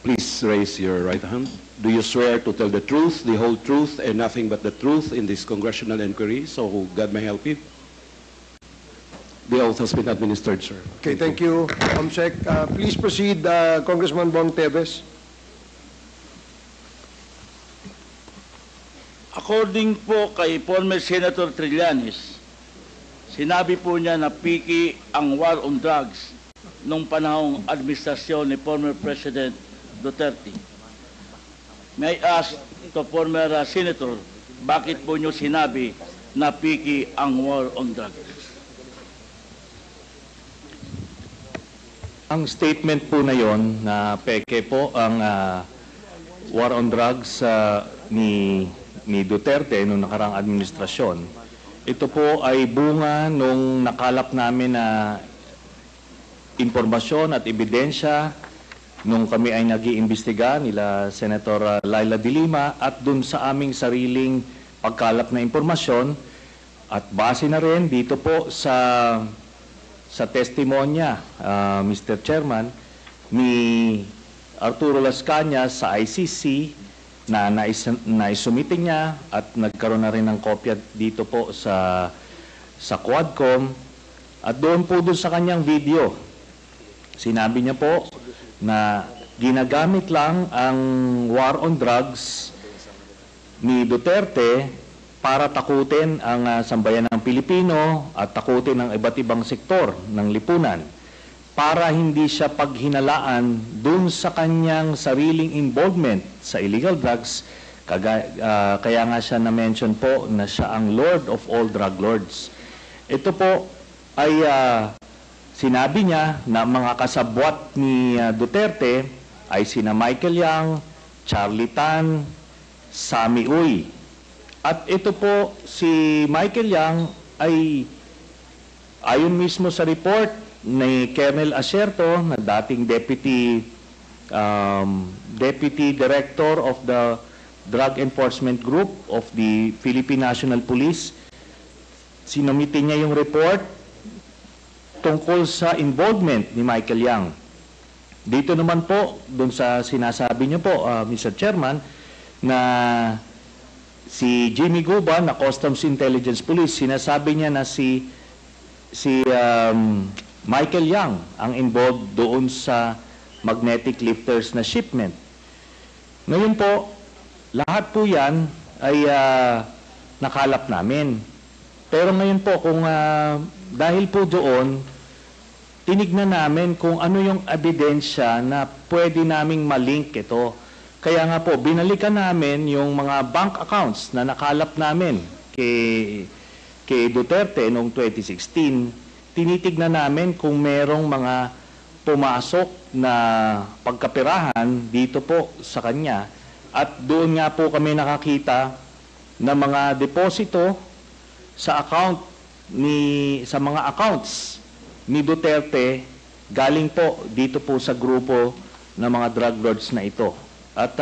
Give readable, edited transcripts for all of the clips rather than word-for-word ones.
Please raise your right hand. Do you swear to tell the truth, the whole truth, and nothing but the truth in this congressional inquiry, so God may help you? The oath has been administered, sir. Okay, thank you, Comsec. Please proceed, Congressman Bong Teves. According po kay former Senator Trillanes, sinabi po niya na piki ang war on drugs nung panahong administrasyon ni former President Duterte. May I ask to former Senator, bakit po niyo sinabi na piki ang war on drugs? Ang statement po na yon na peke po ang war on drugs ni Duterte noong nakarang administrasyon. Ito po ay bunga nung nakalap namin na impormasyon at ebidensya nung kami ay nag-iimbestiga nila Senator Laila de Lima at dun sa aming sariling pagkalap na impormasyon at base na rin dito po sa testimonya, Mr. Chairman, ni Arturo Las Cañas sa ICC na naisumite niya at nagkaroon na rin ng kopya dito po sa Quadcom at doon po sa kanyang video. Sinabi niya po na ginagamit lang ang war on drugs ni Duterte para takutin ang sambayan ng Pilipino at takutin ang iba't ibang sektor ng lipunan para hindi siya paghinalaan dun sa kanyang sariling involvement sa illegal drugs. Kaya nga siya na-mention po na siya ang Lord of all drug lords. Ito po ay sinabi niya na mga kasabwat ni Duterte ay sina Michael Yang, Charlie Tan, Sammy Uy. At ito po si Michael Yang ay ayon mismo sa report ni Colonel Acerto na dating Deputy Director of the Drug Enforcement Group of the Philippine National Police. Sinumite niya yung report tungkol sa involvement ni Michael Yang. Dito naman po, dun sa sinasabi niyo po, Mr. Chairman, na si Jimmy Guba na Customs Intelligence Police, sinasabi niya na si Michael Yang ang involved doon sa magnetic lifters na shipment. Ngayon po, lahat po yan ay nakalap namin. Pero ngayon po, kung dahil po doon, tinignan namin kung ano yung ebidensya na pwede naming malink ito. Kaya nga po, binalikan namin yung mga bank accounts na nakalap namin kay Duterte noong 2016. Tinitignan namin kung merong mga pumasok na pagkapirahan dito po sa kanya. At doon nga po kami nakakita na mga deposito sa mga accounts ni Duterte galing po dito po sa grupo ng mga drug lords na ito. At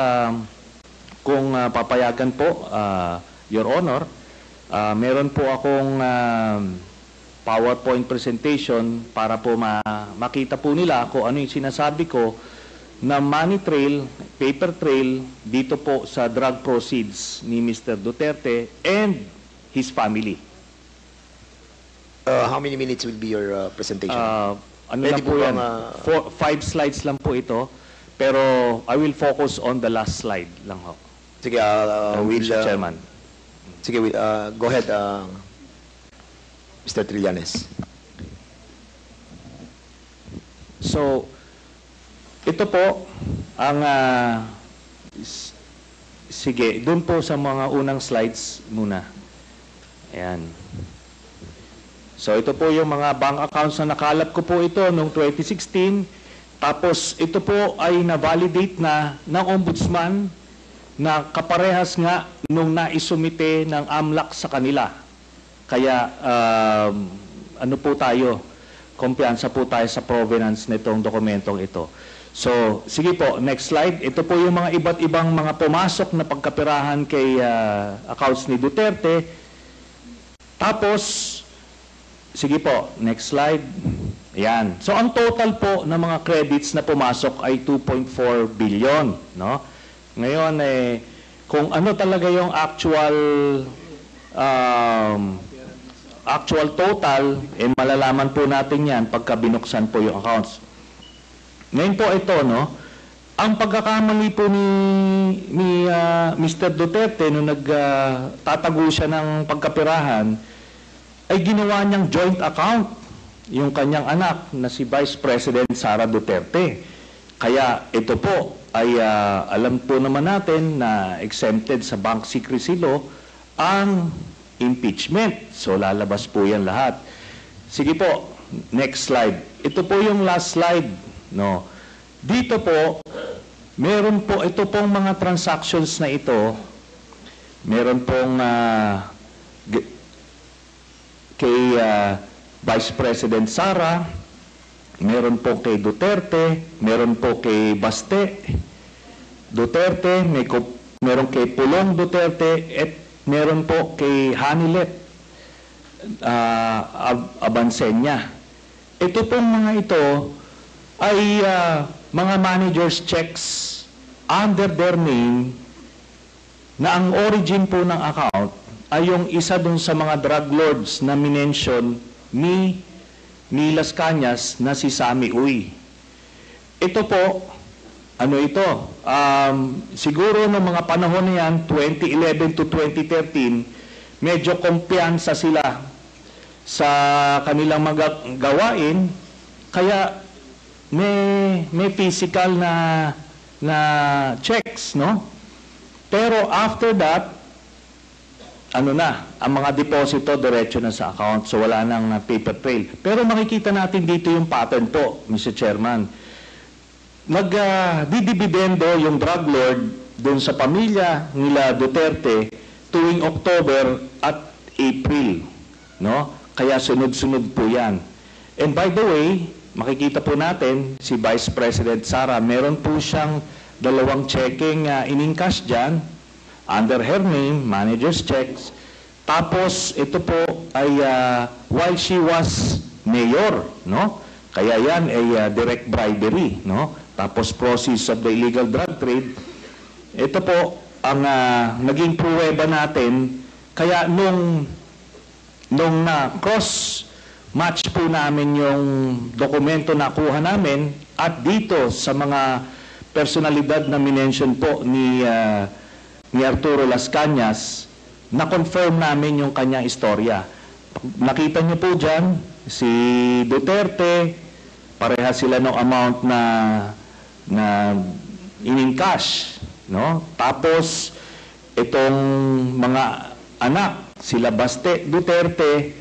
kung papayagan po, Your Honor, meron po akong PowerPoint presentation para po makita po nila kung ano yung sinasabi ko na money trail, paper trail dito po sa drug proceeds ni Mr. Duterte and his family. How many minutes will be your presentation? Ano lang po yan? 5 slides lang po ito. Pero I will focus on the last slide lang ho. Sige, Mr. Chairman. Sige, go ahead, Mr. Trillanes. So, ito po ang sige, doon po sa mga unang slides muna. Ayan. So, ito po yung mga bank accounts na nakalap ko po ito noong 2016. Tapos, ito po ay na-validate na ng Ombudsman na kaparehas nga nung naisumite ng AMLAC sa kanila. Kaya, ano po tayo, kumpiyansa po tayo sa provenance nitong dokumentong ito. So, sige po, next slide. Ito po yung mga iba't ibang mga pumasok na pagkapirahan kay accounts ni Duterte. Tapos, sige po, next slide. Ayan. So ang total po ng mga credits na pumasok ay 2.4 billion, no? Ngayon kung ano talaga yung actual total, malalaman po natin 'yan pagka binuksan po yung accounts. Ngayon po ito, no? Ang pagkakamali po ni Mr. Duterte nung nagtatago siya ng pagkapirahan ay ginawa niyang joint account yung kanyang anak na si Vice President Sara Duterte. Kaya ito po ay alam po naman natin na exempted sa bank secrecy law ang impeachment. So lalabas po yan lahat. Sige po, next slide. Ito po yung last slide, no. Dito po, meron po ito pong mga transactions na ito. Meron pong kay Vice President Sara, meron po kay Duterte, meron po kay Baste Duterte, meron kay Pulong Duterte, at meron po kay Hanilet Abansenya. Ito pong mga ito ay mga manager's checks under their name na ang origin po ng account ay yung isa dun sa mga drug lords na minention ni Las Cañas na si Sammy Uy. Ito po, ano ito? Siguro ng mga panahon na yan, 2011 to 2013, medyo kumpiyansa sila sa kanilang mga gawain, kaya may physical na checks, no? Pero after that, ang mga deposito diretso na sa account, so wala nang paper trail. Pero makikita natin dito yung pattern po, Mr. Chairman. Nagdidibidendo yung drug lord doon sa pamilya nila Duterte tuwing October at April, no? Kaya sunod-sunod po yan. And by the way, makikita po natin si Vice President Sara, meron po siyang 2 checking in-encash dyan under her name, manager's checks. Tapos ito po ay while she was mayor, no? Kaya yan ay direct bribery, no? Tapos proceeds of the illegal drug trade. Ito po ang naging pruweba natin. Kaya nung cross match po namin yung dokumento na kuha namin at dito sa mga personalidad na minention po ni Arturo Las Cañas, na-confirm namin yung kanyang istorya. Nakita niyo po dyan, si Duterte, pareha sila ng amount na in-encash, no? Tapos, itong mga anak, sila Baste Duterte,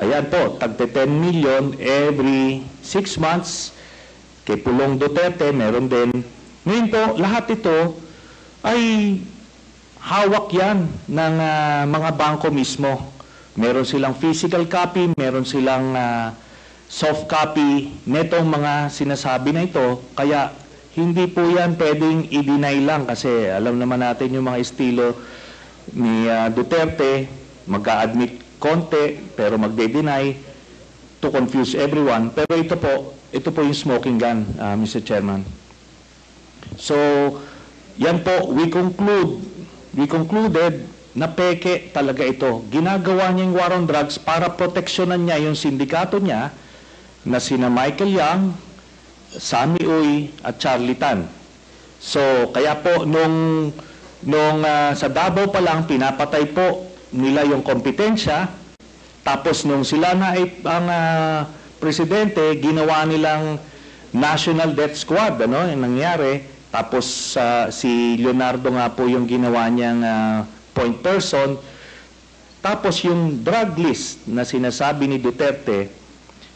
ayan po, tagte 10 million every 6 months. Kay Pulong Duterte, meron din. Ngayon po, lahat ito ay hawak yan ng mga bangko mismo. Meron silang physical copy, meron silang soft copy netong mga sinasabi na ito. Kaya hindi po yan pwedeng i-deny lang kasi alam naman natin yung mga estilo ni Duterte, mag-a-admit konti pero magde-deny to confuse everyone. Pero ito po yung smoking gun, Mr. Chairman. So, yan po, we concluded na peke talaga ito. Ginagawa niya yung war on drugs para proteksyonan niya yung sindikato niya na sina Michael Yang, Sammy Uy at Charlie Tan. So, kaya po nung sa Davao pa lang pinapatay po nila yung kompetensya. Tapos nung sila na ang presidente, ginawa nilang National Death Squad, yung nangyari. Tapos si Leonardo nga po yung ginawa niyang point person. Tapos yung drug list na sinasabi ni Duterte,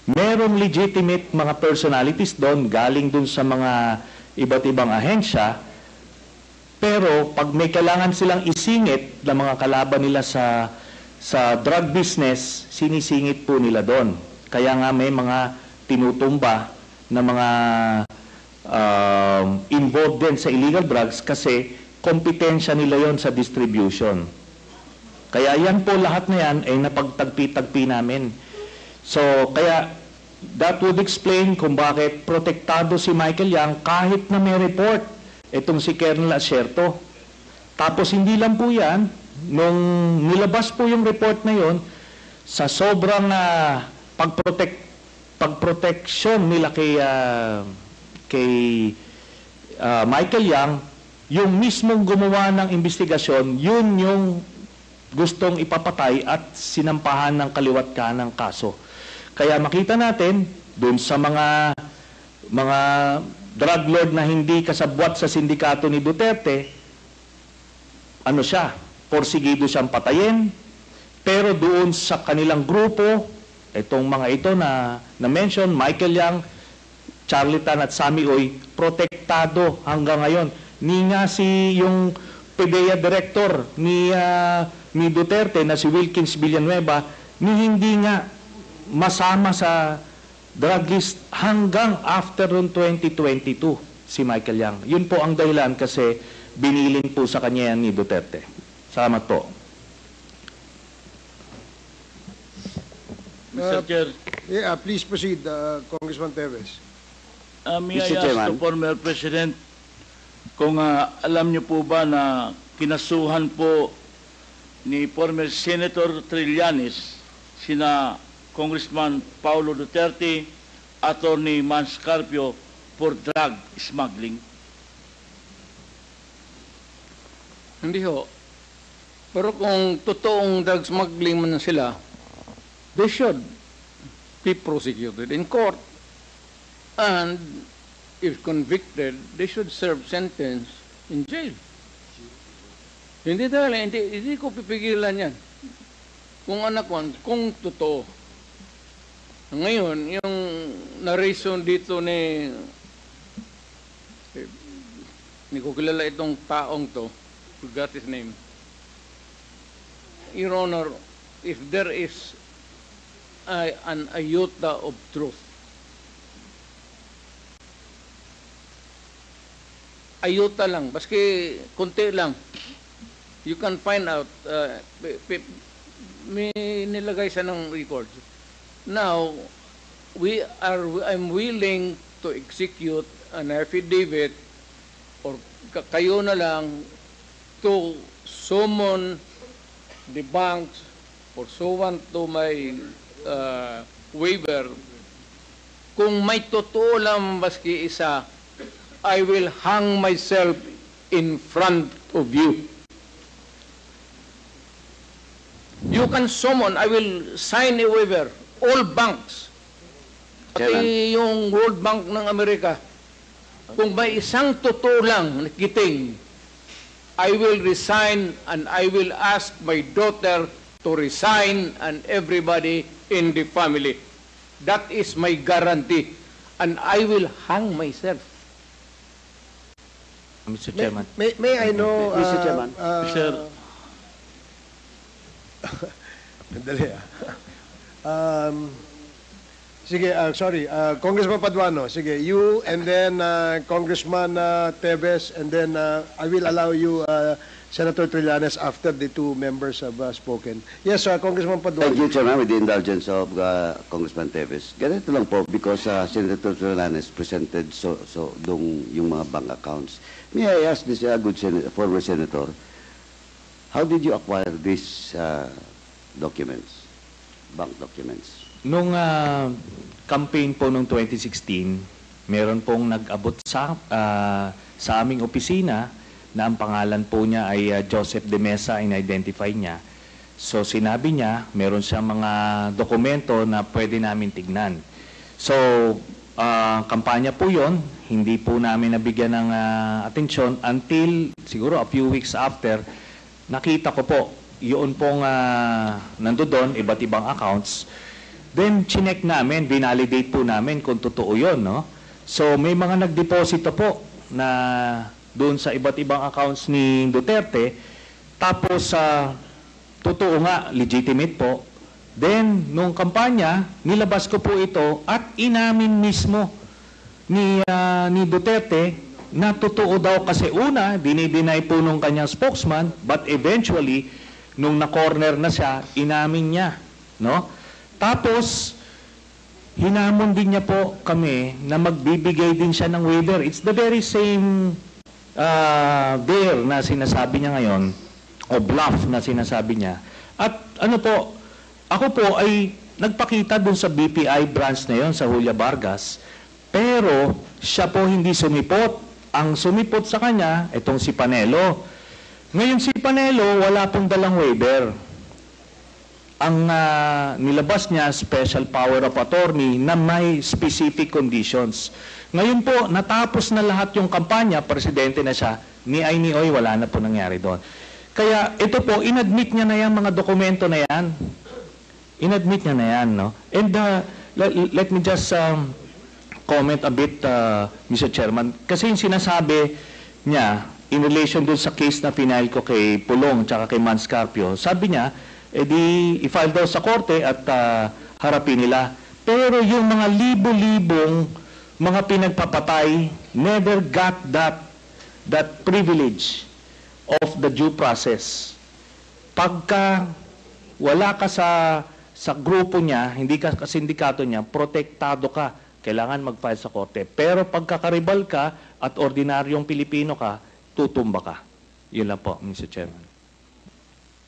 merong legitimate mga personalities doon, galing doon sa mga iba't ibang ahensya. Pero pag may kailangan silang isingit na mga kalaban nila sa drug business, sinisingit po nila doon. Kaya nga may mga tinutumba na mga involved din sa illegal drugs kasi kompetensya nila yon sa distribution. Kaya yan po lahat na yan ay napagtagpi-tagpi namin. So kaya that would explain kung bakit protektado si Michael Yang kahit na may report itong si Colonel Asierto. Tapos hindi lang po yan, nung nilabas po yung report na yon, sa sobrang pagproteksyon nila kay Michael Yang, yung mismong gumawa ng investigasyon, yun yung gustong ipapatay at sinampahan ng kaliwat kanang kaso. Kaya makita natin, dun sa mga drug lord na hindi kasabwat sa sindikato ni Duterte, ano siya, porsigido siyang patayin, pero doon sa kanilang grupo, itong mga ito na mention, Michael Yang, Charlie Tan at Sammy Oy, protektado hanggang ngayon. Ni nga yung PDEA director ni Duterte na si Wilkins Villanueva, ni hindi nga masama sa drug list hanggang after 2022 si Michael Yang. Yun po ang dahilan kasi binilin po sa kanya yan ni Duterte. Salamat po. Mr. Chair, Yeah, please proceed, Congressman Teves. may I Mr. ask Chairman. the former President kung alam niyo po ba na kinasuhan po ni former Senator Trillanes sina Congressman Paulo Duterte, Attorney Mans Carpio for drug smuggling? Hindi ho. Pero kung totoong drug smuggling man sila, they should be prosecuted in court. And if convicted, they should serve sentence in jail. Hindi ko pipigilan yan. Kung kung totoo. Ngayon, yung narration dito ni ko kilala itong taong to, forgot his name. Your Honor, if there is an iota of truth, iota lang, baski konti lang, you can find out, may nilagay siya ng records. Now, I'm willing to execute an affidavit or kayo na lang to summon the banks pursuant to my waiver. Kung may totoo lang baski isa, I will hang myself in front of you. You can summon, I will sign a waiver, all banks, pati yung World Bank ng Amerika. Kung may isang totoo lang nakiting, I will resign and I will ask my daughter to resign and everybody in the family. That is my guarantee. And I will hang myself. Mr. Chairman. May I know... Mr. Chairman. Sir. Dali sige, sorry. Congressman Paduano, sige. You and then Congressman Teves and then I will allow you Senator Trillanes after the two members have spoken. Yes, Congressman Paduano. Thank you, Chairman, with the indulgence of Congressman Teves. Ganito lang po, because Senator Trillanes presented yung mga bank accounts. May I ask this good former senator, how did you acquire these documents, bank documents? Nung campaign po noong 2016, meron pong nag-abot sa aming opisina na ang pangalan po niya ay Joseph De Mesa, in-identify niya. So sinabi niya, meron siyang mga dokumento na pwede namin tignan. So kampanya po yon, hindi po namin nabigyan ng atensyon until siguro a few weeks after, nakita ko po, yun pong nandoon, iba't ibang accounts. Then chinek namin, binalidate po namin kung totoo yun, no? So may mga nagdeposito po na doon sa iba't ibang accounts ni Duterte, tapos totoo nga, legitimate po. Then, nung kampanya, nilabas ko po ito at inamin mismo ni Duterte na totoo daw kasi una, dinideny po nung kanyang spokesman, but eventually, nung na-corner na siya, inamin niya. No? Tapos, hinamon din niya po kami na magbibigay din siya ng waiver. It's the very same dare na sinasabi niya ngayon, o bluff na sinasabi niya. At ano po, ako po ay nagpakita dun sa BPI branch na yon sa Julia Vargas, pero siya po hindi sumipot. Ang sumipot sa kanya, itong si Panelo. Ngayon si Panelo, wala pong dalang waiver. Ang nilabas niya, special power of attorney na may specific conditions. Ngayon po, natapos na lahat yung kampanya, presidente na siya, ni ay ni oy, wala na po nangyari doon. Kaya ito po, inadmit niya na yan, mga dokumento na yan. Inadmit niya na yan, no? And let me just comment a bit, Mr. Chairman. Kasi yung sinasabi niya, in relation dun sa case na final ko kay Pulong tsaka kay Manscarpio, sabi niya, i-file daw sa korte at harapin nila. Pero yung mga libo-libong mga pinagpapatay never got that privilege of the due process. Pagka wala ka sa grupo niya, hindi ka sa sindikato niya, protektado ka. Kailangan mag-file sa korte. Pero pagkakaribal ka at ordinaryong Pilipino ka, tutumba ka. Yun lang po, Mr. Chairman.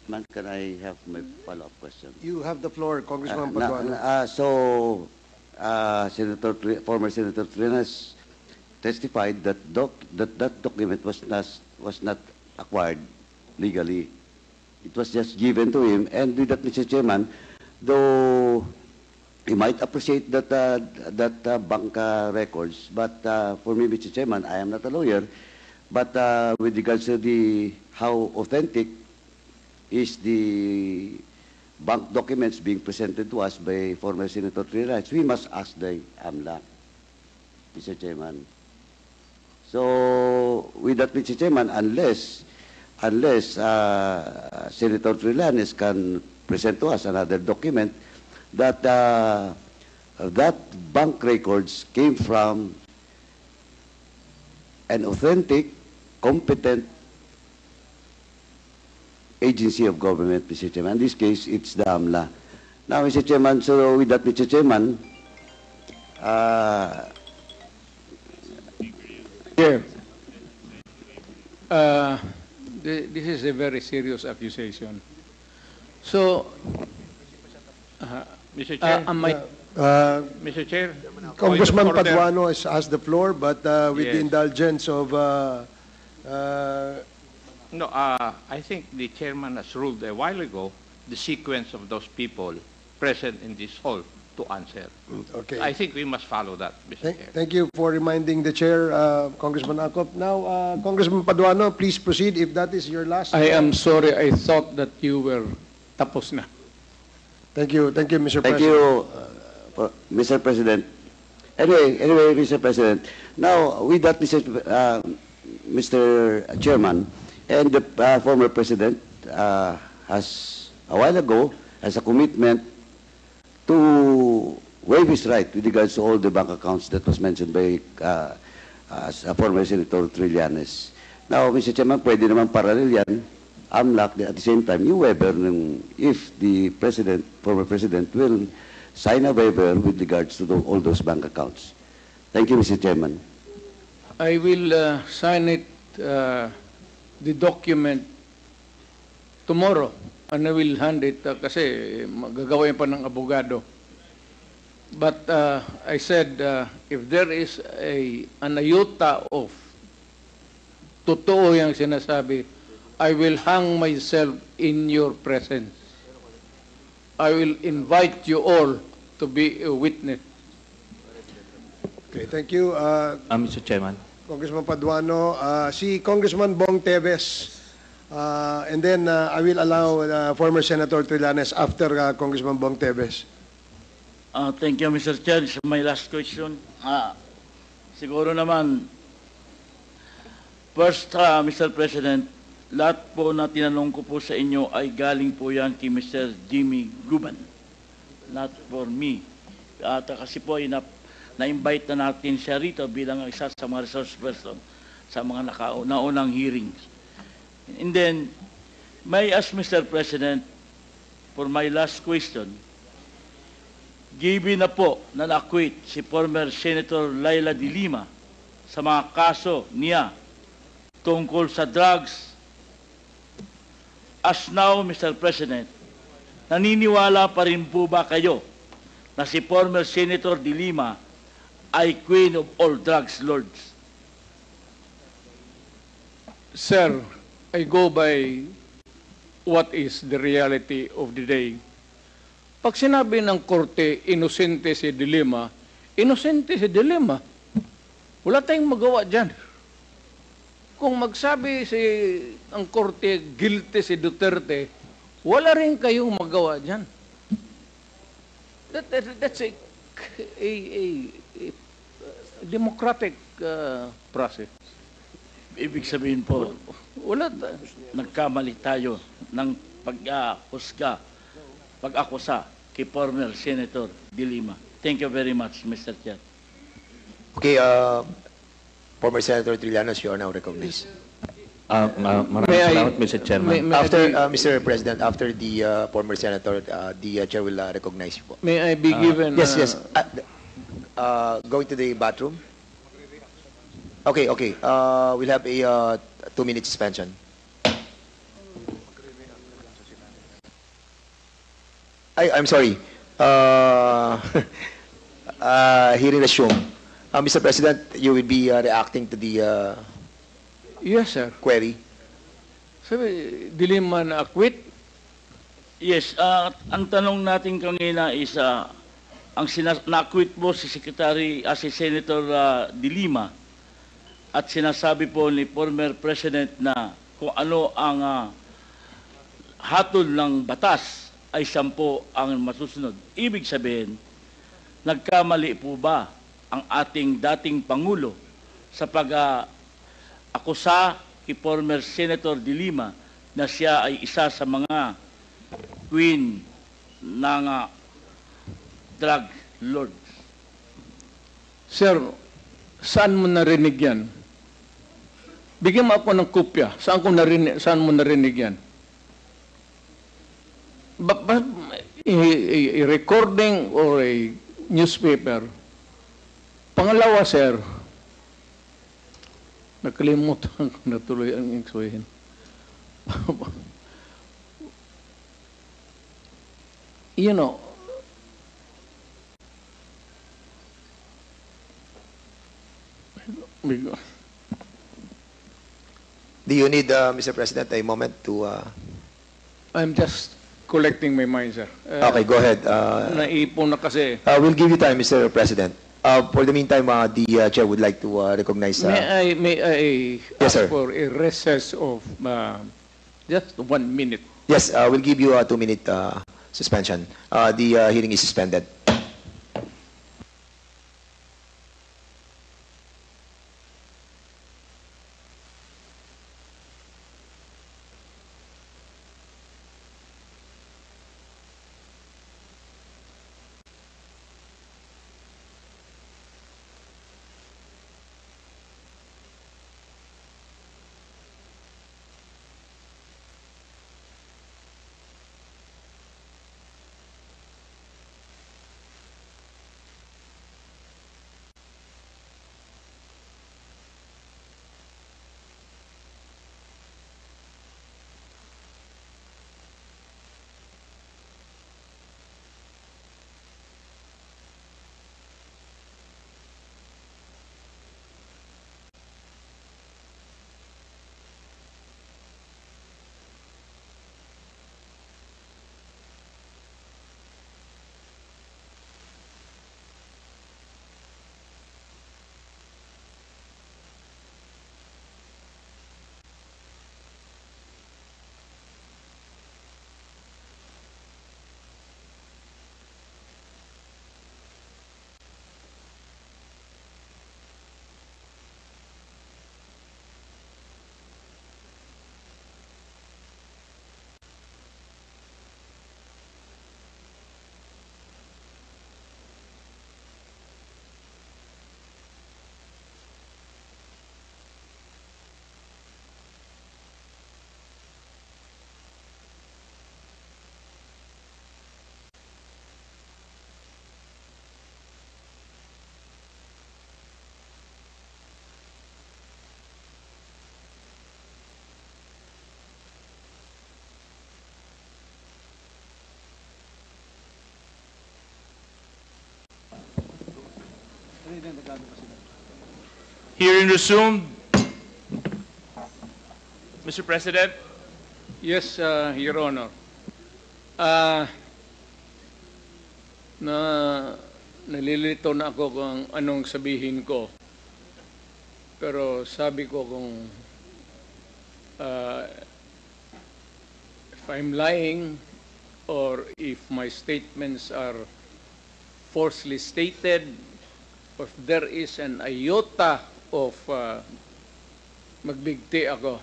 Man, can I have my follow-up question? You have the floor, Congressman Na- Paduano. Former Senator Trillanes testified that that document was not acquired legally. It was just given to him. And with that, Mr. Chairman, though he might appreciate that bank records, but for me, Mr. Chairman, I am not a lawyer. But with regards to how authentic is the bank documents being presented to us by former Senator Trillanes, we must ask the AMLA, Mr. Chairman. So, with that, Mr. Chairman, unless Senator Trillanes can present to us another document that bank records came from an authentic, competent agency of government, Mr. Chairman. In this case, it's the AMLA. Now, Mr. Chairman, so with that, Mr. Chairman, Chair, this is a very serious accusation. So, Mr. Chair, am I... Mr. Chair, Congressman point of order. Paduano has the floor, but with the Yes. indulgence of No, I think the chairman has ruled a while ago the sequence of those people present in this hall to answer. okay. I think we must follow that, Mr. Chair. Thank you for reminding the chair, Congressman Acop. Now, Congressman Paduano, please proceed if that is your last. I am sorry, I thought that you were tapos na. Thank you, Mr. thank President. you, Mr. President. Anyway, Mr. President, now with that, Mr. Chairman, and the former President has, a while ago, has a commitment to waive his right with regards to all the bank accounts that was mentioned by former Senator Trillanes. Now, Mr. Chairman, pwede naman parallel yan, AMLAC, at the same time, yung waiver, if the former President will sign a waiver with regards to all those bank accounts. Thank you, Mr. Chairman. I will sign it, the document, tomorrow. And I will hand it kasi magagawin pa ng abogado. But I said, if there is an iota of totoo yung sinasabi, I will hang myself in your presence. I will invite you all to be a witness. Okay, thank you, Mr. Chairman. Congressman Paduano. Si Congressman Bong Teves, and then I will allow former Senator Trillanes after Congressman Bong Teves. Thank you, Mr. Chair. This is my last question. Siguro naman, first, Mr. President, lahat po na tinanong ko po sa inyo ay galing po yan kay Mr. Jimmy Guban. Not for me. At kasi po ay na-invite na natin siya rito bilang isa sa mga resource person sa mga naunang hearings. And then, may I ask Mr. President, for my last question, given na po na na-acquit si former Senator Laila de Lima sa mga kaso niya tungkol sa drugs. As now, Mr. President, naniniwala pa rin po ba kayo na si former Senator de Lima ay queen of all drugs lords? Sir, I go by what is the reality of the day. Pag sinabi ng korte, inosente si De Lima, inosente si De Lima. Wala tayong magawa dyan. Kung magsabi ang korte, guilty si Duterte, wala rin kayong magawa dyan. That's a democratic process. Ibig sabihin po, Wala. nagkamali tayo ng pag-akusa kay former Senator de Lima. Thank you very much, Mr. Chair. Okay, former Senator Trillanes, you are now recognized. Maraming May I- salamat, Mr. Chairman. After, Mr. President, after the former senator, the chair will recognize you po. May I be given... Yes, yes. Going to the bathroom? Okay, okay. We'll have a 2-minute suspension. I'm sorry. Hearing resumed. Mr. President, you will be reacting to the Yes, sir. query. Sabi, De Lima na acquit. Yes, ang tanong natin kanina is, na-acquit po si si Senator de Lima at sinasabi po ni former President na kung ano ang hatol ng batas ay 10 ang masusunod. Ibig sabihin, nagkamali po ba ang ating dating Pangulo sa pag-akusa kay former Senator de Lima na siya ay isa sa mga queen ng drug lords? Sir, saan mo narinig yan? Bigyan mo ako ng kopya. Saan mo narinig yan? A recording or a newspaper. Pangalawa, sir, nakalimutan ko na tuloy ang iksuhin. You know, Do you need, Mr. President, a moment to... I'm just collecting my mind, sir. Okay, go ahead. Naipon na kasi. We'll give you time, Mr. President. For the meantime, the chair would like to recognize... May I Yes, ask sir. for a recess of just 1 minute? Yes, we'll give you a 2-minute suspension. The hearing is suspended. Hearing resumed. Mr. President, Yes, Your Honor. Nalilito na ako kung anong sabihin ko. Pero sabi ko kung if I'm lying or if my statements are falsely stated, or if there is an iota of magbigti ako.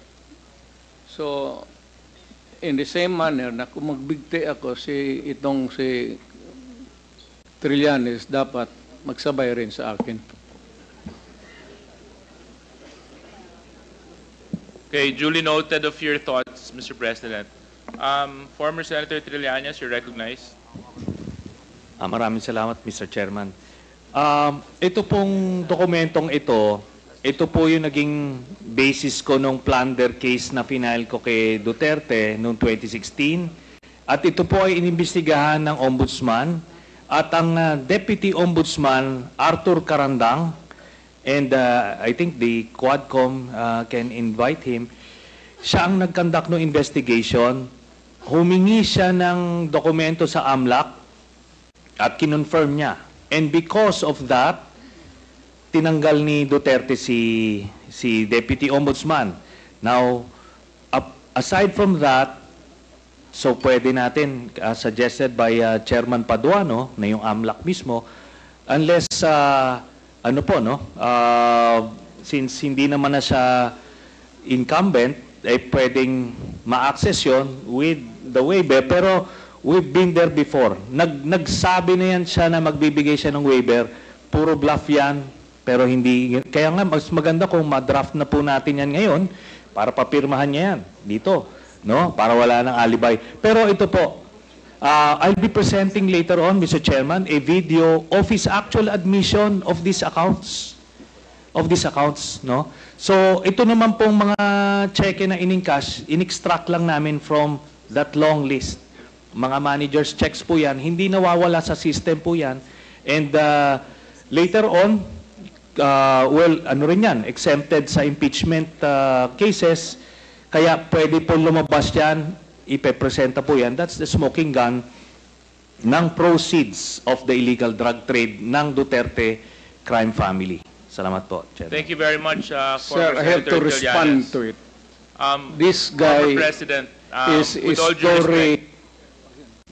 So, in the same manner na kung magbigti ako si Trillanes, dapat magsabay rin sa akin. okay, duly noted of your thoughts, Mr. President. Former Senator Trillanes, you're recognized. Maraming salamat, Mr. Chairman. Ito pong dokumentong ito po yung naging basis ko nung plunder case na final ko kay Duterte noong 2016. At ito po ay inimbestigahan ng Ombudsman at ang Deputy Ombudsman Arthur Carandang, and I think the Quadcom can invite him. Siya ang nag-conduct ng investigation. Humingi siya ng dokumento sa AMLAC at kinonfirm niya. And because of that, tinanggal ni Duterte si Deputy Ombudsman. Now, aside from that, so pwede natin, suggested by Chairman Paduano, na yung AMLAC mismo, unless, since hindi naman na siya incumbent, pwedeng ma-access yun with the waiver. Pero we've been there before. Nagsabi na yan siya na magbibigay siya ng waiver. Puro bluff yan. Pero hindi, kaya nga mas maganda kung ma-draft na po natin yan ngayon para papirmahan niya yan dito, no? Para wala ng alibay. Pero ito po, I'll be presenting later on, Mr. Chairman, a video of his actual admission of these accounts. No? So, ito naman pong mga cheque na in-encash, in-extract lang namin from that long list. Mga managers' checks po yan, hindi nawawala sa system po yan. And later on, exempted sa impeachment cases, kaya pwede po lumabas yan, ipepresenta po yan. That's the smoking gun ng proceeds of the illegal drug trade ng Duterte crime family. Salamat po, Chairman. Thank you very much, Sir, former I have to Senator respond Trillanes. to it. This guy Former President, is with all due story. respect,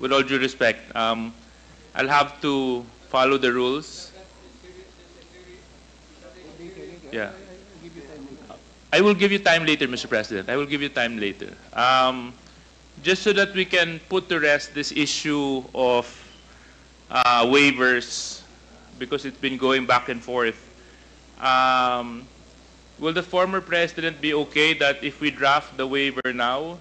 with all due respect, I'll have to follow the rules. Yeah. I will give you time later, Mr. President. I will give you time later. Just so that we can put to rest this issue of waivers, because it's been going back and forth. Will the former president be okay that if we draft the waiver now,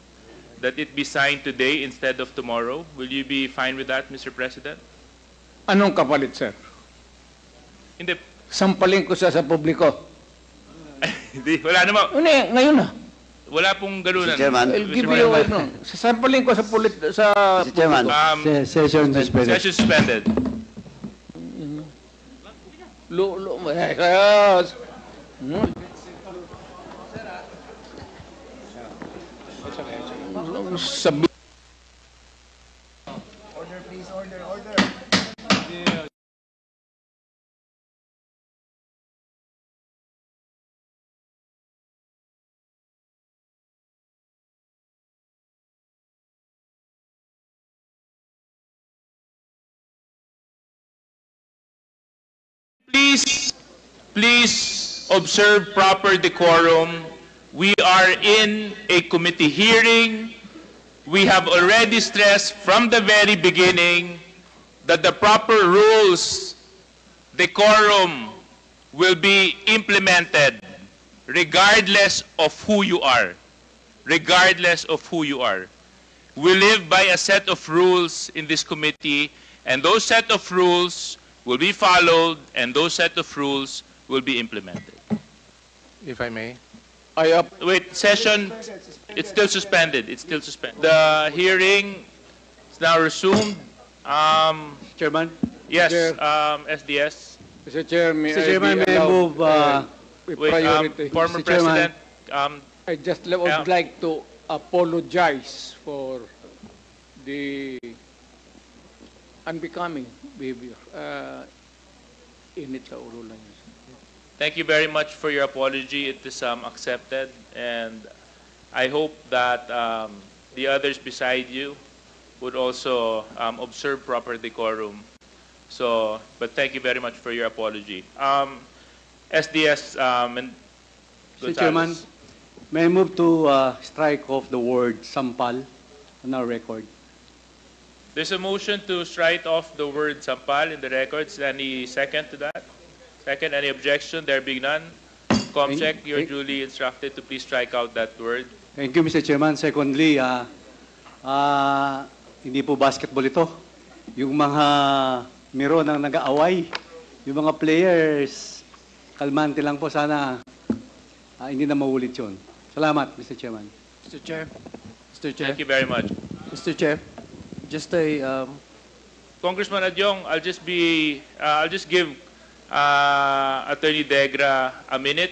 that it be signed today instead of tomorrow? Will you be fine with that, Mr. President? Anong kapalit, sir? Hindi. Sampalin ko siya sa publiko. Hindi. Wala naman. Ngayon na. Wala pong ganunan. Mr. Chairman. I'll give you a no. Sasampalin ko sa Mr. Chairman. Session suspended. Session suspended. Sabi Please observe proper decorum. We are in a committee hearing. We have already stressed from the very beginning that the proper rules, decorum, will be implemented regardless of who you are. Regardless of who you are. We live by a set of rules in this committee, and those set of rules will be followed, and those set of rules will be implemented. If I may. Wait, session, it's still suspended. It's still suspended. The hearing is now resumed. Chairman? Yes, Chair. SDS. Mr. Chair, may Mr. Chairman, I be may I allowed, move, with Wait, priority? former Mr. Chairman. President, I just would like to apologize for the unbecoming behavior. Init sa ulo lang yun. thank you very much for your apology. It is accepted, and I hope that the others beside you would also observe proper decorum. So, but thank you very much for your apology. SDS and Mr. Chairman, may I move to strike off the word sampal on our record? There's a motion to strike off the word sampal in the records. Any second to that? Second, any objection? There being none. Comcheck, you're duly instructed to please strike out that word. Thank you, Mr. Chairman. Secondly, hindi po basketball ito. Yung mga miro nang nag-aaway, yung mga players, kalmante lang po sana hindi na maulit yun. Salamat, Mr. Chairman. Mr. Chair. Mr. Chair. Thank you very much. Mr. Chair. Just a Congressman Adyong, I'll just give Attorney Degra a minute.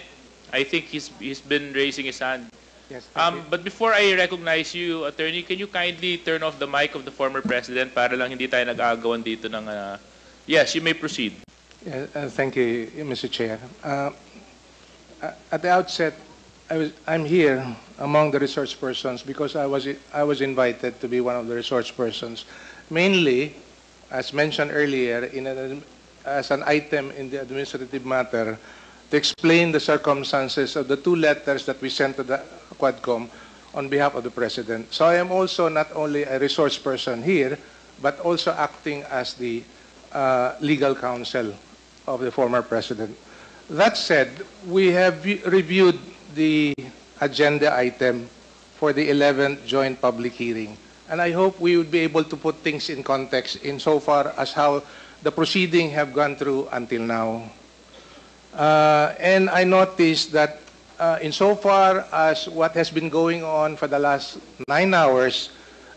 I think he's been raising his hand. yes. But before I recognize you, Attorney, can you kindly turn off the mic of the former president para lang hindi tayo nag-aagawan dito ng... Yes, you may proceed. Thank you, Mr. Chair. At the outset, I'm here among the resource persons because I was invited to be one of the resource persons, mainly, as mentioned earlier, as an item in the administrative matter to explain the circumstances of the two letters that we sent to the Quadcom on behalf of the President. So I am also not only a resource person here, but also acting as the legal counsel of the former President. That said, we have reviewed the agenda item for the 11th joint public hearing. And I hope we would be able to put things in context insofar as how the proceeding have gone through until now. And I noticed that insofar as what has been going on for the last 9 hours,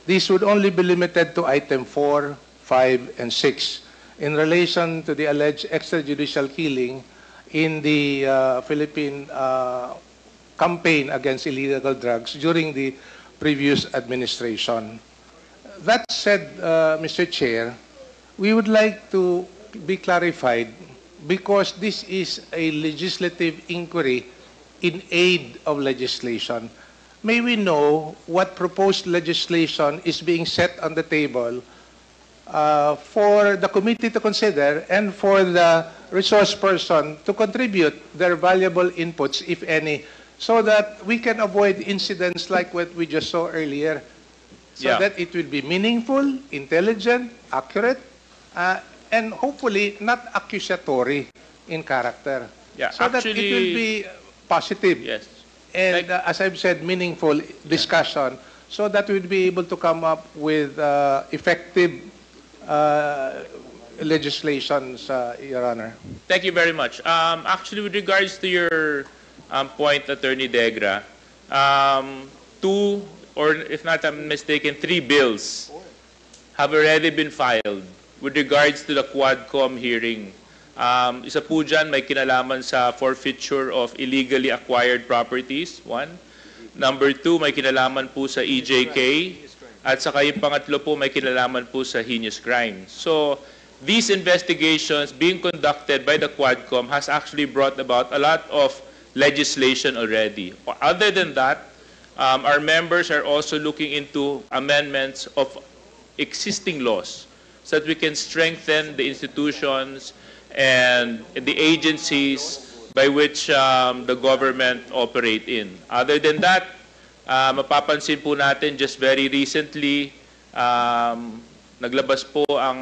this would only be limited to item 4, 5, and 6 in relation to the alleged extrajudicial killing in the Philippine campaign against illegal drugs during the previous administration. That said, Mr. Chair, we would like to be clarified because this is a legislative inquiry in aid of legislation. May we know what proposed legislation is being set on the table for the committee to consider and for the resource person to contribute their valuable inputs, if any, so that we can avoid incidents like what we just saw earlier, so that it will be meaningful, intelligent, accurate, and hopefully not accusatory in character. Yeah, so that it will be positive. Yes. And as I've said, meaningful discussion, so that we'll be able to come up with effective legislations, Your Honor. Thank you very much. Actually, with regards to your point, Attorney Degra, 2, or if not I'm mistaken, 3 bills have already been filed with regards to the Quadcom hearing. Isa po dyan, may kinalaman sa forfeiture of illegally acquired properties, 1. Number 2, may kinalaman po sa EJK. At saka yung pangatlo po, may kinalaman po sa heinous crime. So, these investigations being conducted by the Quadcom has actually brought about a lot of legislation already. Other than that, our members are also looking into amendments of existing laws so that we can strengthen the institutions and the agencies by which the government operate in. Other than that, mapapansin po natin just very recently, naglabas po ang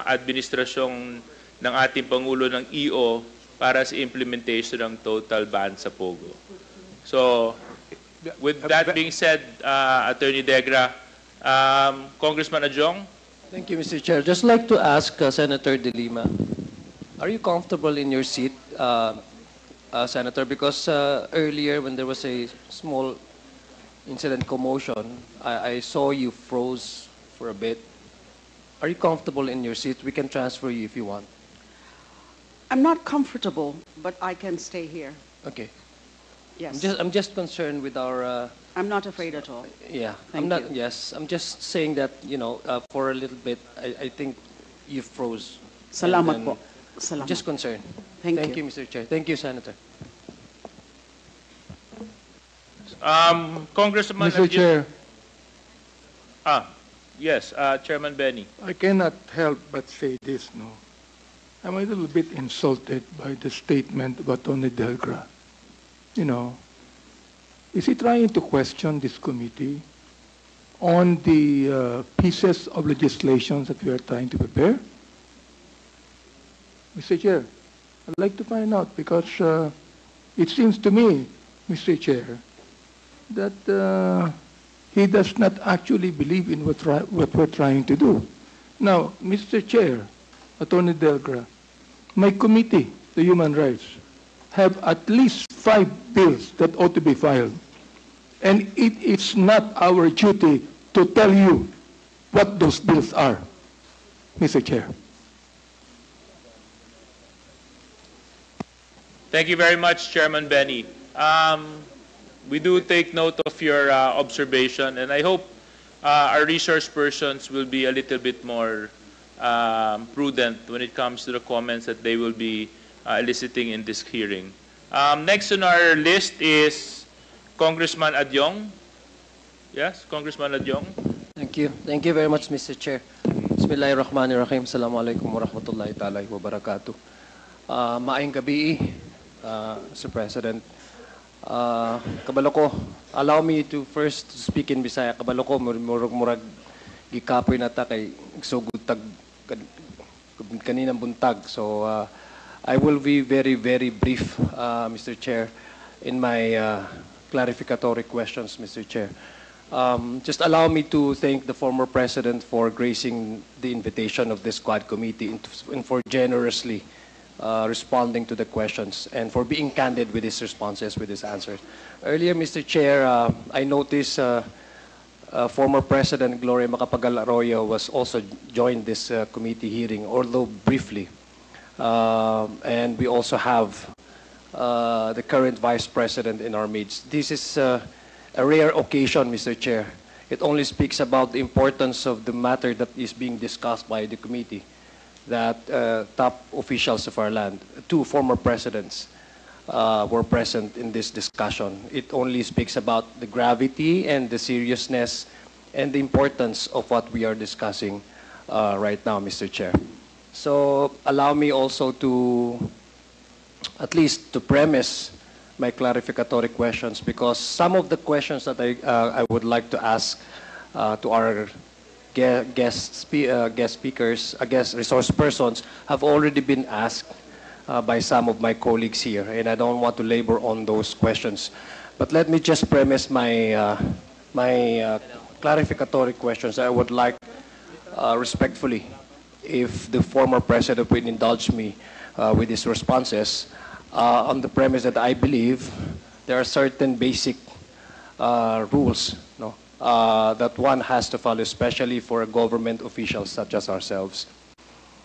administrasyong ng ating Pangulo ng EO para sa implementation ng total ban sa Pogo. So, with that being said, Attorney Degra, Congressman Adyong? Thank you, Mr. Chair. Just like to ask Senator De Lima, are you comfortable in your seat, Senator? Because earlier when there was a small incident commotion, I saw you froze for a bit. Are you comfortable in your seat? We can transfer you if you want. I'm not comfortable, but I can stay here. Okay. Yes. I'm just concerned with our. I'm not afraid at all. Yeah. Thank I'm not. you. Yes. I'm just saying that for a little bit, I think you froze. Salamat And po. Salamat. Just concerned. Thank you. Mr. Chair. Thank you, Senator. Congressman Mr. Chair, yes, Chairman Benny. I cannot help but say this, no. I'm a little bit insulted by the statement of Attorney Delgra. You know, is he trying to question this committee on the pieces of legislation that we are trying to prepare? Mr. Chair, I'd like to find out because it seems to me, Mr. Chair, that he does not actually believe in what we're trying to do. Now, Mr. Chair, Attorney Delgra, my committee, the Human Rights, have at least 5 bills that ought to be filed. And it's not our duty to tell you what those bills are, Mr. Chair. Thank you very much, Chairman Benny. We do take note of your observation, and I hope our resource persons will be a little bit more prudent when it comes to the comments that they will be eliciting in this hearing. Next on our list is Congressman Adyong. Yes, Congressman Adyong. Thank you. Thank you very much, Mr. Chair. Bismillahirrahmanirrahim. Assalamualaikum warahmatullahi ta'ala wabarakatuh. Maayong gabi, Mr. President. Kabalo ko, allow me to first speak in Bisaya. Kabalo ko, murag gikapoy na ta kay sugod tag kaninang buntag. So I will be very, very brief, Mr. Chair, in my clarificatory questions, Mr. Chair. Just allow me to thank the former President for gracing the invitation of this Quad Committee and for generously responding to the questions and for being candid with his responses, with his answers. Earlier, Mr. Chair, I noticed former President Gloria Macapagal Arroyo was also joined this committee hearing, although briefly. And we also have the current Vice President in our midst. This is a rare occasion, Mr. Chair. It only speaks about the importance of the matter that is being discussed by the committee, that top officials of our land, 2 former presidents, were present in this discussion. It only speaks about the gravity and the seriousness and the importance of what we are discussing right now, Mr. Chair. So allow me also to, at least to premise my clarificatory questions, because some of the questions that I would like to ask to our guest resource persons have already been asked by some of my colleagues here, and I don't want to labor on those questions. But let me just premise my clarificatory questions. I would like respectfully, if the former president would indulge me with his responses, on the premise that I believe there are certain basic rules, no, that one has to follow, especially for government officials such as ourselves.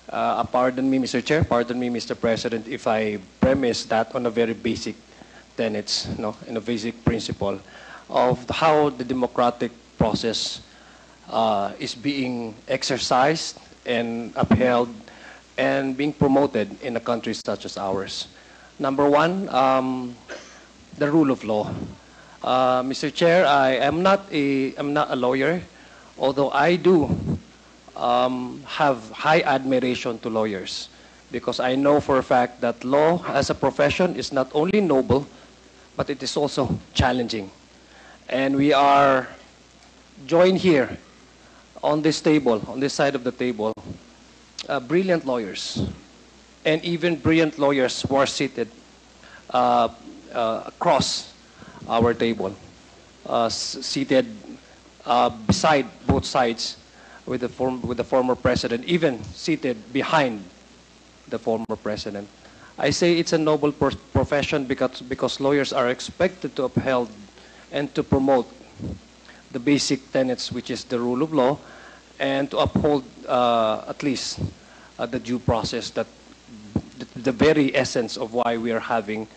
Pardon me, Mr. Chair, pardon me, Mr. President, if I premise that on a very basic tenets, no, in a basic principle of how the democratic process is being exercised and upheld and being promoted in a country such as ours. Number one, the rule of law. Mr. Chair, I'm not a lawyer, although I do have high admiration to lawyers, because I know for a fact that law as a profession is not only noble, but it is also challenging. And we are joined here on this table, on this side of the table, brilliant lawyers, and even brilliant lawyers who are seated across our table, seated beside both sides with the former president, even seated behind the former president. I say it's a noble profession because lawyers are expected to uphold and to promote the basic tenets, which is the rule of law, and to uphold at least the due process that the very essence of why we are having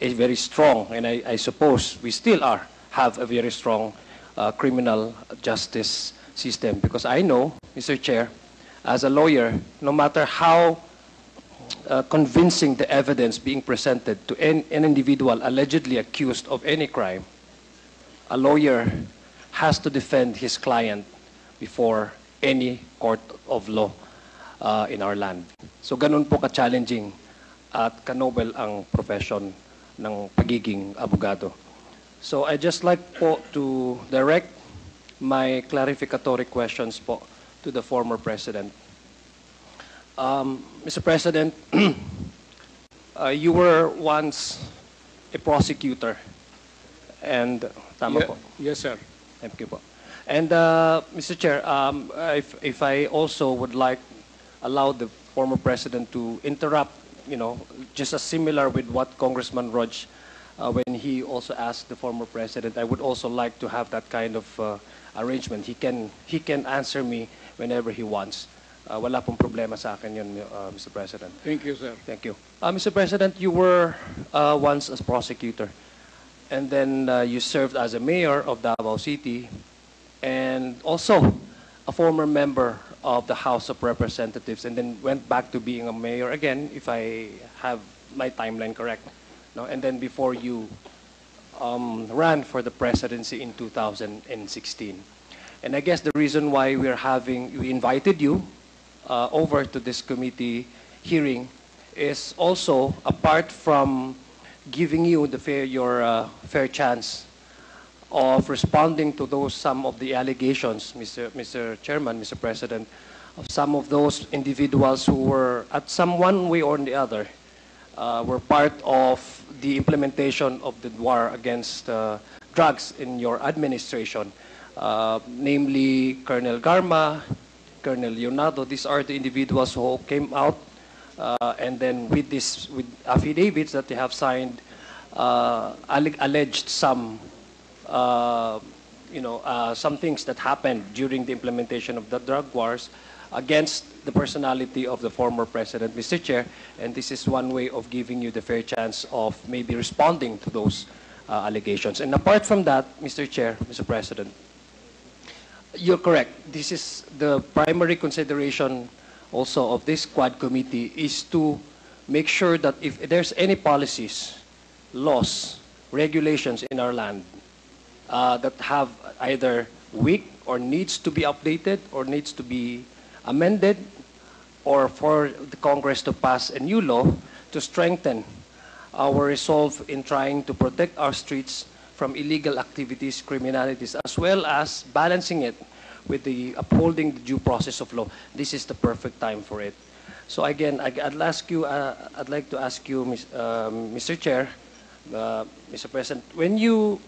a very strong, and I suppose we still have a very strong criminal justice system. Because I know, Mr. Chair, as a lawyer, no matter how convincing the evidence being presented to an individual allegedly accused of any crime, a lawyer has to defend his client before any court of law in our land. So ganun po ka-challenging at ka-noble ang profession ng pagiging abogado. So I just like po to direct my clarificatory questions po to the former president. Mr. President, you were once a prosecutor, and tama po. Yes, sir. Thank you po. And Mr. Chair, if I also would like allow the former president to interrupt, just as similar with what Congressman Rog, when he also asked the former president, I would also like to have that kind of arrangement. He can answer me whenever he wants. Wala pong problema sa akin yun, Mr. President. Thank you, sir. Thank you. Mr. President, you were once a prosecutor, and then you served as a mayor of Davao City, and also a former member of the House of Representatives, and then went back to being a mayor again, if I have my timeline correct. No? And then before you ran for the presidency in 2016. And I guess the reason why we invited you over to this committee hearing is also, apart from giving you your fair chance of responding to some of the allegations, Mr. Chairman, Mr. President, of some of those individuals who were, at some one way or the other, were part of the implementation of the war against drugs in your administration, namely Colonel Garma, Colonel Leonardo. These are the individuals who came out and then with affidavits that they have signed, alleged some things that happened during the implementation of the drug wars against the personality of the former president, Mr. Chair, and this is one way of giving you the fair chance of maybe responding to those allegations. And apart from that, Mr. Chair, Mr. President, you're correct. This is the primary consideration also of this Quad Committee, is to make sure that if there's any policies, laws, regulations in our land that have either weak or needs to be updated or needs to be amended, or for the Congress to pass a new law to strengthen our resolve in trying to protect our streets from illegal activities, criminalities, as well as balancing it with the upholding the due process of law. This is the perfect time for it. So again, I'd like to ask you, Mr. Chair, Mr. President, when you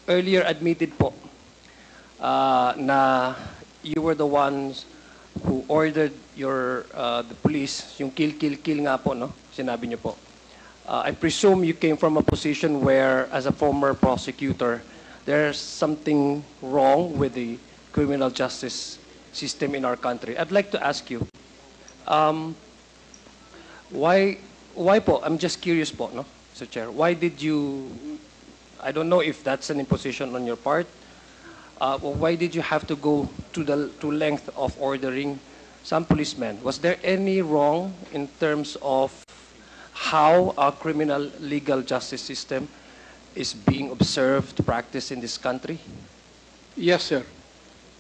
earlier admitted po na you were the ones who ordered the police, yung kill nga po, no? Sinabi niyo po. I presume you came from a position where, as a former prosecutor, there's something wrong with the criminal justice system in our country. I'd like to ask you, why po? I'm just curious po, no, Mr. Chair. Why did you? I don't know if that's an imposition on your part. Why did you have to go to length of ordering some policemen? Was there any wrong in terms of how our criminal legal justice system is being observed, practiced in this country? Yes, sir.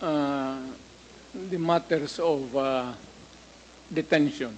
The matters of detention